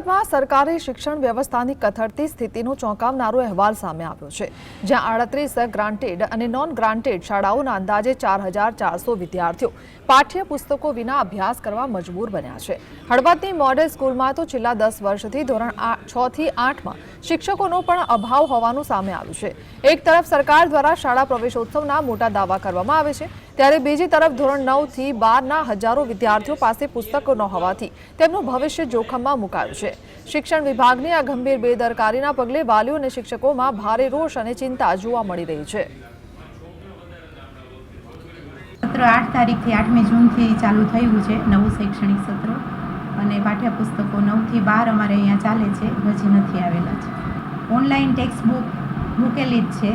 હળવદમાં સરકારી શિક્ષણ વ્યવસ્થાની કથળતી સ્થિતિનો ચોંકાવનારો અહેવાલ સામે આવ્યો છે, જ્યાં 38 ગ્રાન્ટેડ અને નોન ગ્રાન્ટેડ શાળાઓના અંદાજે 4,400 વિદ્યાર્થીઓ પાઠ્યપુસ્તકો વિના અભ્યાસ કરવા મજબૂર બન્યા છે। હળવદની મોડેલ સ્કૂલમાં તો છેલ્લા 10 વર્ષથી ધોરણ 6 થી 8માં શિક્ષકોનો પણ અભાવ હોવાનું સામે આવ્યું છે। એક તરફ સરકાર દ્વારા શાળા પ્રવેશોત્સવના મોટા દાવા કરવામાં આવે છે, ત્યારે બીજી તરફ ધોરણ 9 થી 12ના હજારો વિદ્યાર્થીઓ પાસે પુસ્તકો ન હોવાથી તેમનું ભવિષ્ય જોખમમાં મુકાયું છે। શિક્ષણ વિભાગની આ ગંભીર બેદરકારીના પગલે વાલીઓ અને શિક્ષકોમાં ભારે રોષ અને ચિંતા જોવા મળી રહી છે। સત્ર 8 તારીખથી 8મી જૂનથી ચાલુ થયું છે નવું શૈક્ષણિક સત્ર, અને પાઠ્યપુસ્તકો 9 થી 12 અમારે અહીંયા ચાલે છે, હજી નથી આવેલા છે। ઓનલાઈન ટેક્સ્ટ બુક મૂકેલી જ છે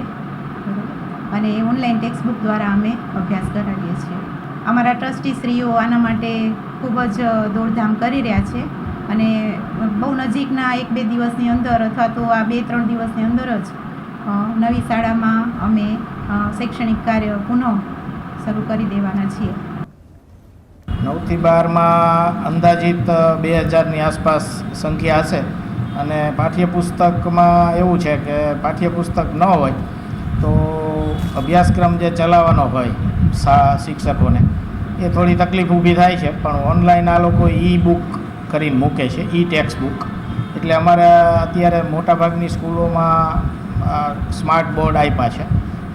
અને ઓનલાઈન ટેક્સ્ટ બુક દ્વારા અમે અભ્યાસ કરાવીએ છીએ। અમારા ટ્રસ્ટીશ્રીઓ આના માટે ખૂબ જ દોડધામ કરી રહ્યા છે અને બહુ નજીકના 1-2 દિવસની અંદર અથવા તો આ 2-3 દિવસની અંદર જ નવી શાળામાં અમે શૈક્ષણિક કાર્ય પુનઃ શરૂ કરી દેવાના છીએ। 9 થી 12માં અંદાજિત 2000ની આસપાસ સંખ્યા હશે, અને પાઠ્યપુસ્તકમાં એવું છે કે પાઠ્યપુસ્તક ન હોય તો અભ્યાસક્રમ જે ચલાવવાનો હોય શિક્ષકોને એ થોડી તકલીફ ઊભી થાય છે। પણ ઓનલાઈન આ લોકો ઈ બુક કરીને મૂકે છે, ઈ ટેક્સ્ટ બુક, એટલે અમારે અત્યારે મોટાભાગની સ્કૂલોમાં સ્માર્ટ બોર્ડ આપ્યા છે,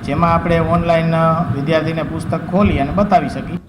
જેમાં આપણે ઓનલાઈન વિદ્યાર્થીને પુસ્તક ખોલી અને બતાવી શકીએ।